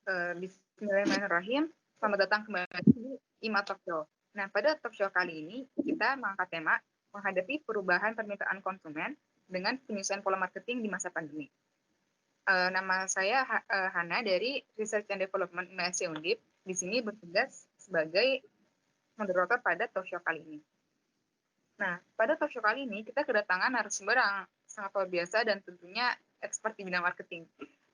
Bismillahirrahmanirrahim. Selamat datang kembali di IMA Talk Show. Nah, pada talk show kali ini kita mengangkat tema menghadapi perubahan permintaan konsumen dengan penyesuaian pola marketing di masa pandemi. Nama saya Hana dari Research and Development IMASI Undip. Di sini bertugas sebagai moderator pada talk show kali ini. Nah, pada talk show kali ini kita kedatangan narasumber yang sangat luar biasa dan tentunya expert di bidang marketing.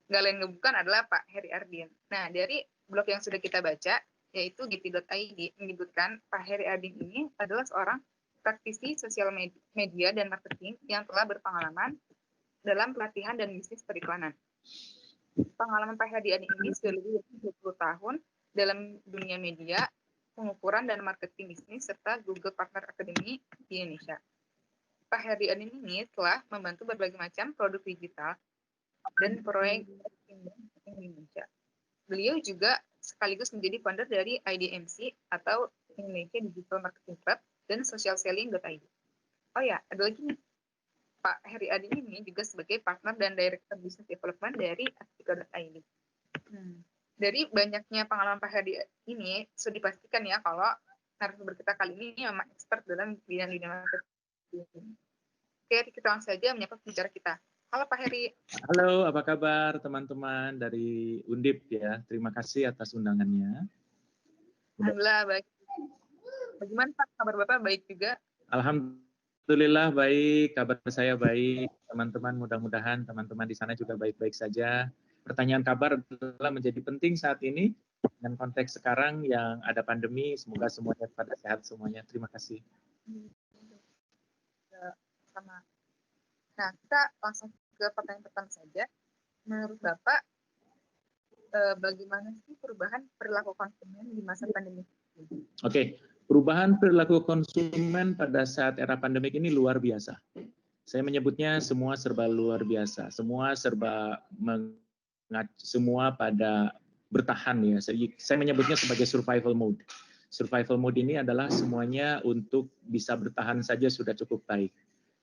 Nggak lain bukan adalah Pak Heri Ardin. Nah, dari blog yang sudah kita baca, yaitu giti.id, menyebutkan Pak Heri Ardin ini adalah seorang praktisi sosial media dan marketing yang telah berpengalaman dalam pelatihan dan bisnis periklanan. Pengalaman Pak Heri Ardin ini sudah lebih dari 20 tahun dalam dunia media, pengukuran dan marketing bisnis, serta Google Partner Academy di Indonesia. Pak Heri Ardin ini telah membantu berbagai macam produk digital dan proyek di Indonesia. Beliau juga sekaligus menjadi founder dari IDMC atau Indonesia Digital Marketing Club dan socialselling.id. Oh ya, ada lagi nih. Pak Heri Ardin ini juga sebagai partner dan director business development dari Artika.id. Dari banyaknya pengalaman Pak Heri ini, sudah dipastikan ya kalau narasumber kita kali ini memang expert dalam bidang marketing. Oke, kita langsung saja menyapa pembicara kita. Halo Pak Heri. Halo, apa kabar teman-teman dari Undip ya? Terima kasih atas undangannya. Alhamdulillah baik. Bagaimana Pak? Kabar Bapak baik juga? Alhamdulillah baik, kabar saya baik. Teman-teman mudah-mudahan teman-teman di sana juga baik-baik saja. Pertanyaan kabar adalah menjadi penting saat ini dengan konteks sekarang yang ada pandemi. Semoga semuanya pada sehat semuanya. Terima kasih. Sama. Nah, kita langsung ke pertanyaan pertama saja. Menurut Bapak, bagaimana sih perubahan perilaku konsumen di masa pandemi? Oke, perubahan perilaku konsumen pada saat era pandemik ini luar biasa. Saya menyebutnya semua serba luar biasa, semua pada bertahan ya. Saya menyebutnya sebagai survival mode. Survival mode ini adalah semuanya untuk bisa bertahan saja sudah cukup baik.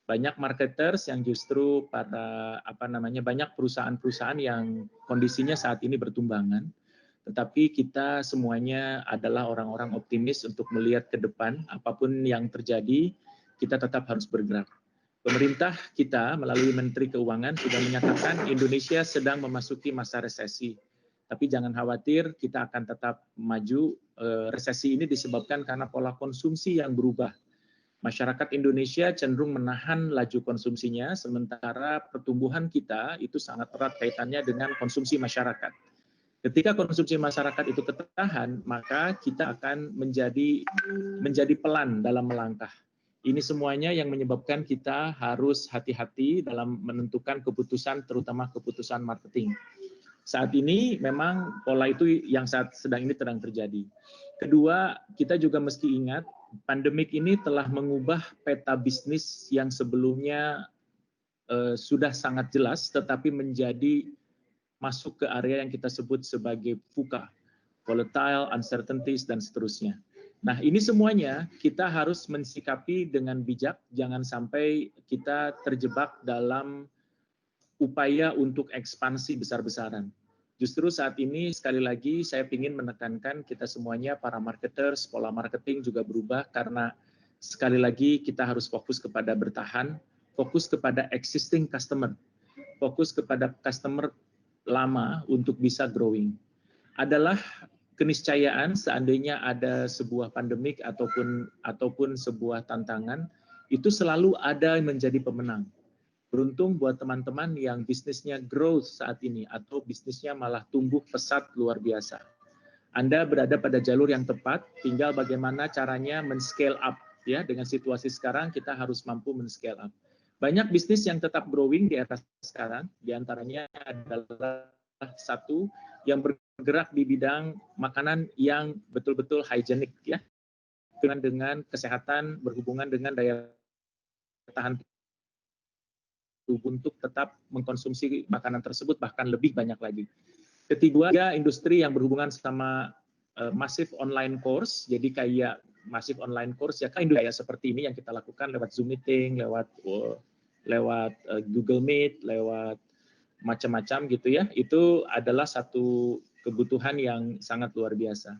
Banyak marketers yang justru banyak perusahaan-perusahaan yang kondisinya saat ini bertumbangan, tetapi kita semuanya adalah orang-orang optimis untuk melihat ke depan, apapun yang terjadi, kita tetap harus bergerak. Pemerintah kita melalui Menteri Keuangan sudah menyatakan Indonesia sedang memasuki masa resesi. Tapi jangan khawatir, kita akan tetap maju. Resesi ini disebabkan karena pola konsumsi yang berubah. Masyarakat Indonesia cenderung menahan laju konsumsinya, sementara pertumbuhan kita itu sangat erat kaitannya dengan konsumsi masyarakat. Ketika konsumsi masyarakat itu ketahan, maka kita akan menjadi pelan dalam melangkah. Ini semuanya yang menyebabkan kita harus hati-hati dalam menentukan keputusan, terutama keputusan marketing. Saat ini memang pola itu yang sedang terjadi. Kedua, kita juga mesti ingat pandemik ini telah mengubah peta bisnis yang sebelumnya sudah sangat jelas, tetapi menjadi masuk ke area yang kita sebut sebagai VUCA, volatile, uncertainties, dan seterusnya. Nah, ini semuanya kita harus mensikapi dengan bijak, jangan sampai kita terjebak dalam upaya untuk ekspansi besar-besaran. Justru saat ini, sekali lagi, saya ingin menekankan kita semuanya, para marketers, pola marketing juga berubah, karena sekali lagi kita harus fokus kepada bertahan, fokus kepada existing customer, fokus kepada customer lama untuk bisa growing. Adalah keniscayaan seandainya ada sebuah pandemik ataupun sebuah tantangan, itu selalu ada yang menjadi pemenang. Beruntung buat teman-teman yang bisnisnya growth saat ini atau bisnisnya malah tumbuh pesat luar biasa. Anda berada pada jalur yang tepat, tinggal bagaimana caranya men-scale up ya. Dengan situasi sekarang kita harus mampu men-scale up. Banyak bisnis yang tetap growing di era sekarang, diantaranya adalah satu yang bergerak di bidang makanan yang betul-betul higienik ya, dengan kesehatan, berhubungan dengan daya tahan tubuh untuk tetap mengkonsumsi makanan tersebut, bahkan lebih banyak lagi. Ketiga, industri yang berhubungan sama massive online course, jadi kayak massive online course ya, kayak seperti ini yang kita lakukan lewat Zoom meeting, lewat Google Meet, lewat macam-macam gitu ya. Itu adalah satu kebutuhan yang sangat luar biasa.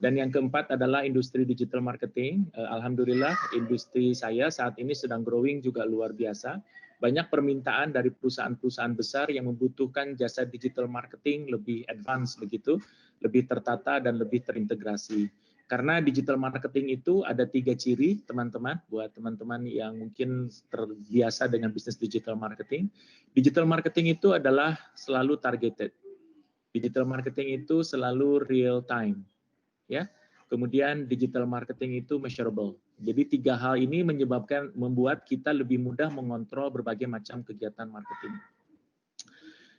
Dan yang keempat adalah industri digital marketing. Alhamdulillah industri saya saat ini sedang growing juga luar biasa. Banyak permintaan dari perusahaan-perusahaan besar yang membutuhkan jasa digital marketing lebih advance begitu, lebih tertata dan lebih terintegrasi. Karena digital marketing itu ada 3 ciri, teman-teman, buat teman-teman yang mungkin terbiasa dengan bisnis digital marketing. Digital marketing itu adalah selalu targeted. Digital marketing itu selalu real time, ya. Kemudian digital marketing itu measurable. Jadi 3 hal ini membuat kita lebih mudah mengontrol berbagai macam kegiatan marketing.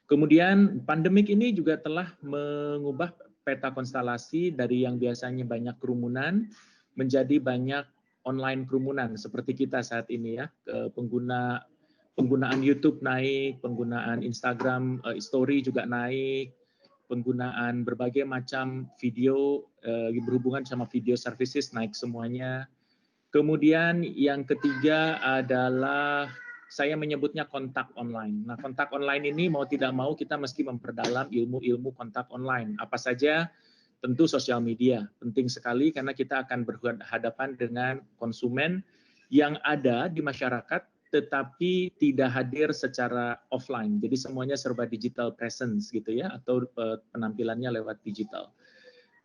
Kemudian pandemik ini juga telah mengubah peta konstelasi dari yang biasanya banyak kerumunan menjadi banyak online kerumunan seperti kita saat ini ya. Penggunaan YouTube naik, penggunaan Instagram story juga naik, penggunaan berbagai macam video berhubungan sama video services naik semuanya. Kemudian yang ketiga adalah saya menyebutnya kontak online. Nah, kontak online ini mau tidak mau kita mesti memperdalam ilmu-ilmu kontak online. Apa saja? Tentu sosial media. Penting sekali karena kita akan berhadapan dengan konsumen yang ada di masyarakat tetapi tidak hadir secara offline. Jadi semuanya serba digital presence gitu ya, atau penampilannya lewat digital.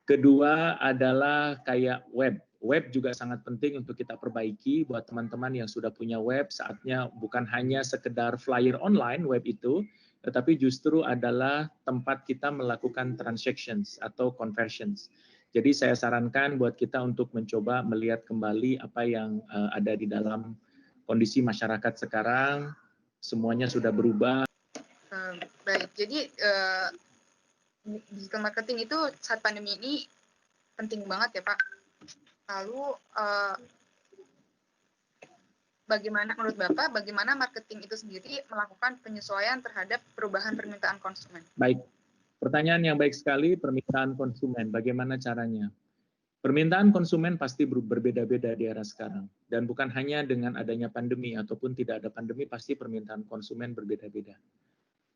Kedua adalah kayak web. Web juga sangat penting untuk kita perbaiki buat teman-teman yang sudah punya web, saatnya bukan hanya sekedar flyer online web itu, tetapi justru adalah tempat kita melakukan transactions atau conversions. Jadi saya sarankan buat kita untuk mencoba melihat kembali apa yang ada di dalam kondisi masyarakat sekarang, semuanya sudah berubah. Baik, jadi digital marketing itu saat pandemi ini penting banget ya Pak. Lalu bagaimana menurut Bapak, bagaimana marketing itu sendiri melakukan penyesuaian terhadap perubahan permintaan konsumen? Baik, pertanyaan yang baik sekali, permintaan konsumen, bagaimana caranya? Permintaan konsumen pasti berbeda-beda di era sekarang. Dan bukan hanya dengan adanya pandemi, ataupun tidak ada pandemi, pasti permintaan konsumen berbeda-beda.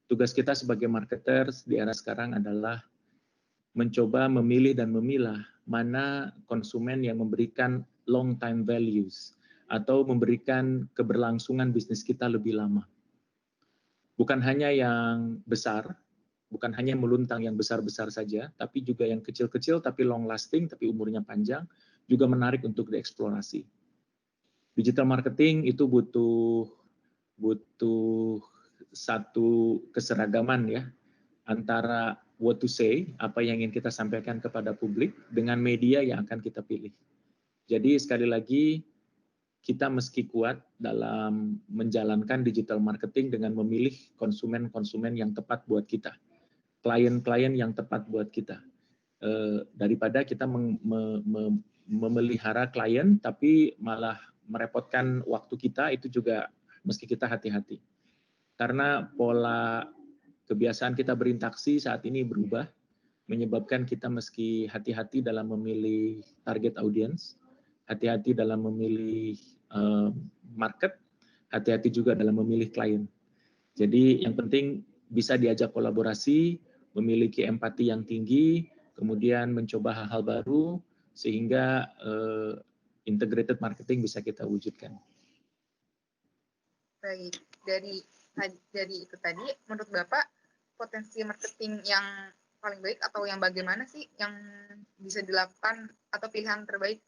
Tugas kita sebagai marketers di era sekarang adalah mencoba memilih dan memilah mana konsumen yang memberikan long time values atau memberikan keberlangsungan bisnis kita lebih lama. Bukan hanya yang besar, bukan hanya meluntang yang besar-besar saja, tapi juga yang kecil-kecil tapi long lasting, tapi umurnya panjang, juga menarik untuk dieksplorasi. Digital marketing itu butuh satu keseragaman ya, antara what to say, apa yang ingin kita sampaikan kepada publik, dengan media yang akan kita pilih. Jadi sekali lagi, kita meski kuat dalam menjalankan digital marketing dengan memilih konsumen-konsumen yang tepat buat kita, klien-klien yang tepat buat kita. Daripada kita memelihara klien, tapi malah merepotkan waktu kita, itu juga meski kita hati-hati. Karena pola kebiasaan kita berinteraksi saat ini berubah, menyebabkan kita meski hati-hati dalam memilih target audience, hati-hati dalam memilih market, hati-hati juga dalam memilih klien. Jadi yang penting bisa diajak kolaborasi, memiliki empati yang tinggi, kemudian mencoba hal-hal baru, sehingga integrated marketing bisa kita wujudkan. Baik, dari itu tadi, menurut Bapak, potensi marketing yang paling baik atau yang bagaimana sih yang bisa dilakukan atau pilihan terbaik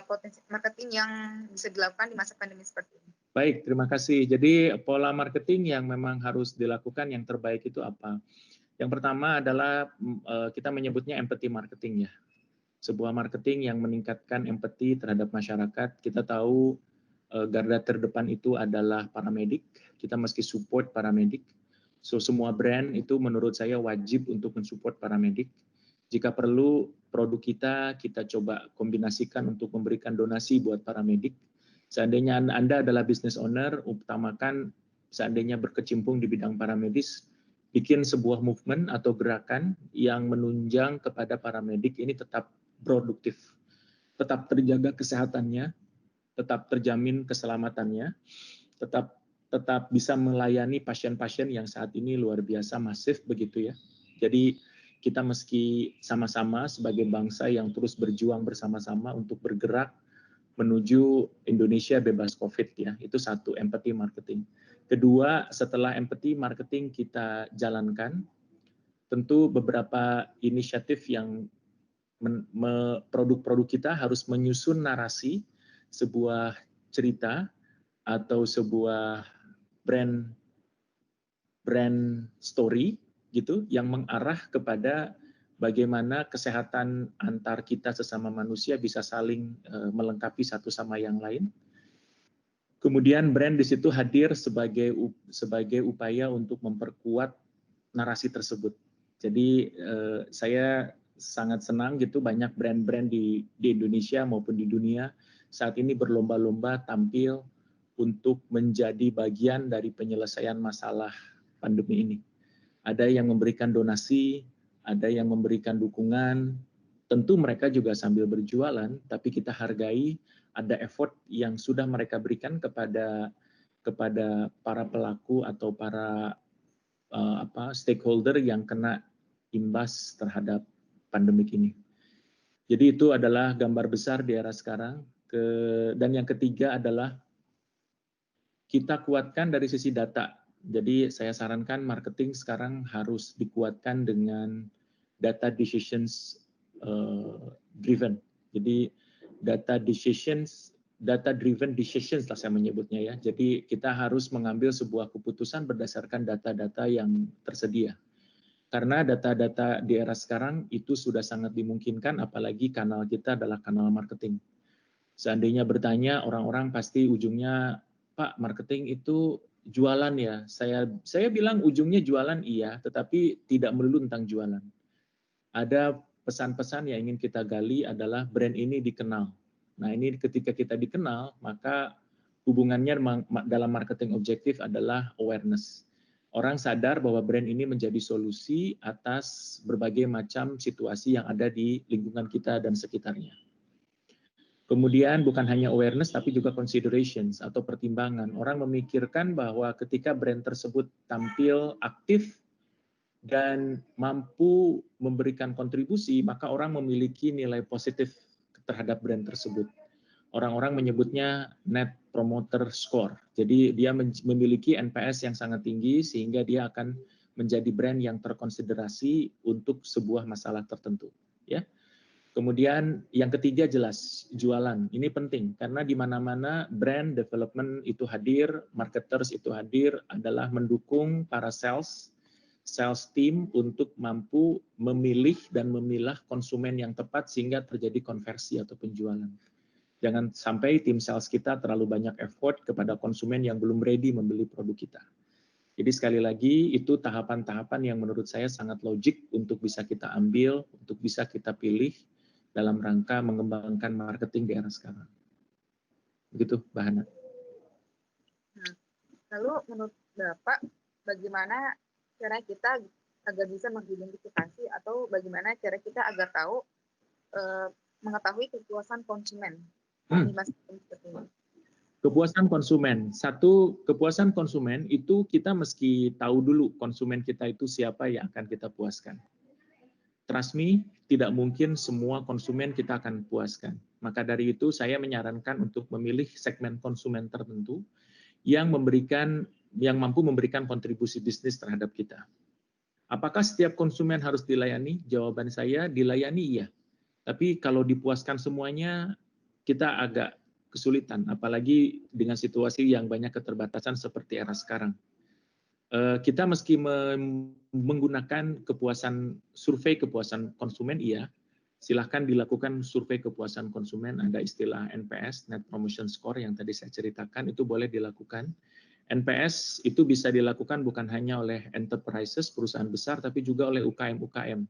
potensi marketing yang bisa dilakukan di masa pandemi seperti ini? Baik, terima kasih. Jadi pola marketing yang memang harus dilakukan yang terbaik itu apa? Yang pertama adalah kita menyebutnya empathy marketing ya. Sebuah marketing yang meningkatkan empati terhadap masyarakat. Kita tahu garda terdepan itu adalah paramedik. Kita mesti support paramedik. So semua brand itu menurut saya wajib untuk mensupport paramedik. Jika perlu produk kita coba kombinasikan untuk memberikan donasi buat paramedik. Seandainya Anda adalah business owner, utamakan seandainya berkecimpung di bidang paramedis, bikin sebuah movement atau gerakan yang menunjang kepada paramedik ini tetap produktif, tetap terjaga kesehatannya, tetap terjamin keselamatannya, tetap bisa melayani pasien-pasien yang saat ini luar biasa masif begitu ya. Jadi kita meski sama-sama sebagai bangsa yang terus berjuang bersama-sama untuk bergerak menuju Indonesia bebas COVID ya. Itu satu, empathy marketing. Kedua, setelah empathy marketing kita jalankan, tentu beberapa inisiatif yang produk-produk kita harus menyusun narasi sebuah cerita atau sebuah brand story gitu yang mengarah kepada bagaimana kesehatan antar kita sesama manusia bisa saling melengkapi satu sama yang lain. Kemudian brand di situ hadir sebagai upaya untuk memperkuat narasi tersebut. Jadi saya sangat senang gitu banyak brand-brand di Indonesia maupun di dunia saat ini berlomba-lomba tampil untuk menjadi bagian dari penyelesaian masalah pandemi ini. Ada yang memberikan donasi, ada yang memberikan dukungan. Tentu mereka juga sambil berjualan, tapi kita hargai ada effort yang sudah mereka berikan kepada para pelaku atau para stakeholder yang kena imbas terhadap pandemik ini. Jadi itu adalah gambar besar di era sekarang. Dan yang ketiga adalah kita kuatkan dari sisi data. Jadi saya sarankan marketing sekarang harus dikuatkan dengan data decisions driven. Jadi data driven decisions lah saya menyebutnya ya. Jadi kita harus mengambil sebuah keputusan berdasarkan data-data yang tersedia. Karena data-data di era sekarang itu sudah sangat dimungkinkan, apalagi kanal kita adalah kanal marketing. Seandainya bertanya, orang-orang pasti ujungnya, Pak, marketing itu jualan ya. Saya bilang ujungnya jualan iya, tetapi tidak melulu tentang jualan. Ada pesan-pesan yang ingin kita gali adalah brand ini dikenal. Nah ini ketika kita dikenal, maka hubungannya dalam marketing objektif adalah awareness. Orang sadar bahwa brand ini menjadi solusi atas berbagai macam situasi yang ada di lingkungan kita dan sekitarnya. Kemudian bukan hanya awareness tapi juga considerations atau pertimbangan. Orang memikirkan bahwa ketika brand tersebut tampil aktif dan mampu memberikan kontribusi, maka orang memiliki nilai positif terhadap brand tersebut. Orang-orang menyebutnya Net Promoter Score. Jadi dia memiliki NPS yang sangat tinggi sehingga dia akan menjadi brand yang terkonsiderasi untuk sebuah masalah tertentu. Ya. Kemudian yang ketiga jelas jualan. Ini penting karena di mana-mana brand development itu hadir, marketers itu hadir adalah mendukung para sales team untuk mampu memilih dan memilah konsumen yang tepat sehingga terjadi konversi atau penjualan. Jangan sampai tim sales kita terlalu banyak effort kepada konsumen yang belum ready membeli produk kita. Jadi sekali lagi itu tahapan-tahapan yang menurut saya sangat logik untuk bisa kita ambil, untuk bisa kita pilih dalam rangka mengembangkan marketing di era sekarang. Begitu, Mbak Hana. Lalu menurut Bapak, bagaimana cara kita agar bisa mengidentifikasi atau bagaimana cara kita agar tahu mengetahui kepuasan konsumen di masa seperti ini? Kepuasan konsumen. Satu, kepuasan konsumen itu kita mesti tahu dulu konsumen kita itu siapa yang akan kita puaskan. Trust me, tidak mungkin semua konsumen kita akan puaskan. Maka dari itu saya menyarankan untuk memilih segmen konsumen tertentu yang mampu memberikan kontribusi bisnis terhadap kita. Apakah setiap konsumen harus dilayani? Jawaban saya dilayani iya. Tapi kalau dipuaskan semuanya kita agak kesulitan, apalagi dengan situasi yang banyak keterbatasan seperti era sekarang. Kita meski menggunakan survei kepuasan konsumen, iya. Silahkan dilakukan survei kepuasan konsumen, ada istilah NPS, Net Promotion Score yang tadi saya ceritakan, itu boleh dilakukan. NPS itu bisa dilakukan bukan hanya oleh enterprises, perusahaan besar, tapi juga oleh UKM-UKM.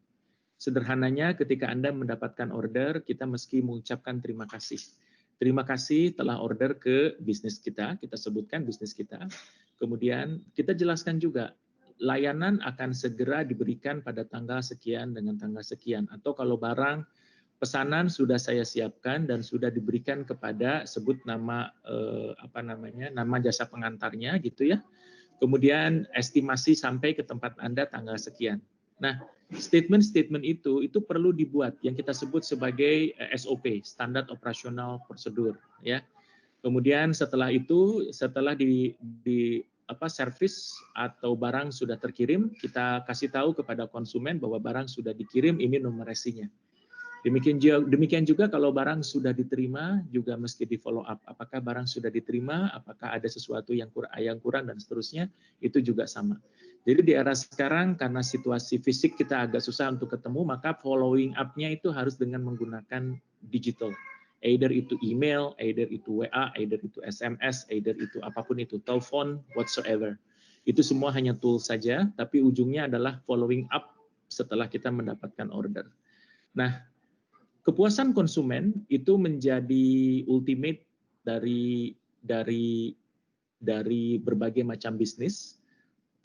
Sederhananya ketika Anda mendapatkan order, kita meski mengucapkan terima kasih. Terima kasih telah order ke bisnis kita sebutkan bisnis kita. Kemudian kita jelaskan juga, layanan akan segera diberikan pada tanggal sekian dengan tanggal sekian. Atau kalau barang pesanan sudah saya siapkan dan sudah diberikan kepada sebut nama nama jasa pengantarnya gitu ya. Kemudian estimasi sampai ke tempat Anda tanggal sekian. Nah, statement-statement itu perlu dibuat yang kita sebut sebagai SOP, Standard Operational Procedure, ya. Kemudian setelah itu, setelah di servis atau barang sudah terkirim, kita kasih tahu kepada konsumen bahwa barang sudah dikirim, ini nomor resinya. Demikian juga kalau barang sudah diterima, juga mesti di follow up. Apakah barang sudah diterima, apakah ada sesuatu yang kurang dan seterusnya, itu juga sama. Jadi di era sekarang karena situasi fisik kita agak susah untuk ketemu, maka following up-nya itu harus dengan menggunakan digital. Either itu email, either itu WA, either itu SMS, either itu apapun itu, telepon, whatsoever. Itu semua hanya tool saja, tapi ujungnya adalah following up setelah kita mendapatkan order. Nah, kepuasan konsumen itu menjadi ultimate dari berbagai macam bisnis,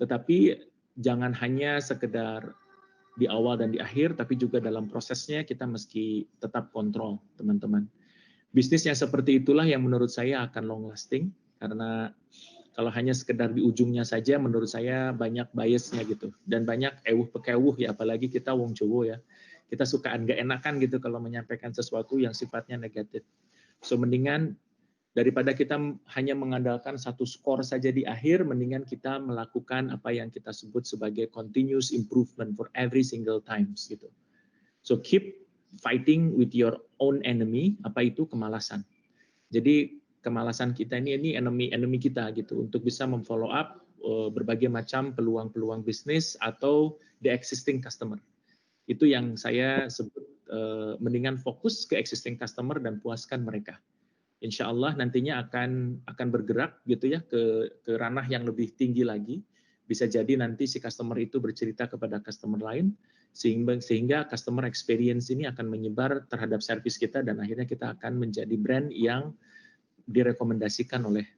tetapi jangan hanya sekedar di awal dan di akhir, tapi juga dalam prosesnya kita mesti tetap kontrol, teman-teman. Bisnis yang seperti itulah yang menurut saya akan long lasting, karena kalau hanya sekedar di ujungnya saja, menurut saya banyak biasnya gitu, dan banyak ewuh-pekewuh ya, apalagi kita wong Jowo ya. Kita suka nggak enakan gitu kalau menyampaikan sesuatu yang sifatnya negatif. So mendingan daripada kita hanya mengandalkan satu skor saja di akhir, mendingan kita melakukan apa yang kita sebut sebagai continuous improvement for every single times gitu. So keep fighting with your own enemy, apa itu kemalasan. Jadi kemalasan kita ini enemy kita gitu, untuk bisa memfollow up berbagai macam peluang-peluang bisnis atau the existing customer. Itu yang saya sebut mendingan fokus ke existing customer dan puaskan mereka. Insya Allah nantinya akan bergerak gitu ya ke ranah yang lebih tinggi lagi. Bisa jadi nanti si customer itu bercerita kepada customer lain, sehingga customer experience ini akan menyebar terhadap service kita, dan akhirnya kita akan menjadi brand yang direkomendasikan oleh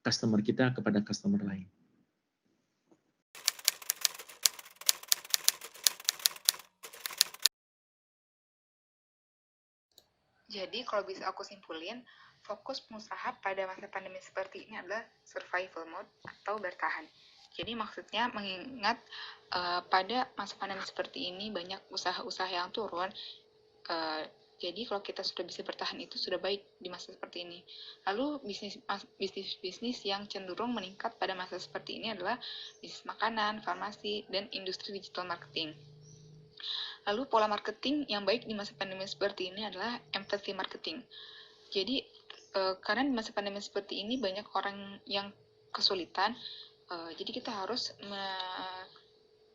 customer kita kepada customer lain. Jadi kalau bisa aku simpulin, fokus pengusaha pada masa pandemi seperti ini adalah survival mode atau bertahan. Jadi maksudnya mengingat pada masa pandemi seperti ini banyak usaha-usaha yang turun. Jadi kalau kita sudah bisa bertahan itu sudah baik di masa seperti ini. Lalu bisnis yang cenderung meningkat pada masa seperti ini adalah bisnis makanan, farmasi, dan industri digital marketing. Lalu pola marketing yang baik di masa pandemi seperti ini adalah empathy marketing. Jadi karena di masa pandemi seperti ini banyak orang yang kesulitan, jadi kita harus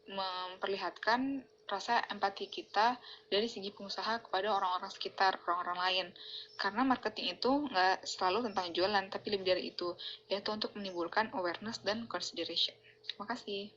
memperlihatkan rasa empati kita dari segi pengusaha kepada orang-orang sekitar, orang-orang lain. Karena marketing itu nggak selalu tentang jualan, tapi lebih dari itu, yaitu untuk menimbulkan awareness dan consideration. Terima kasih.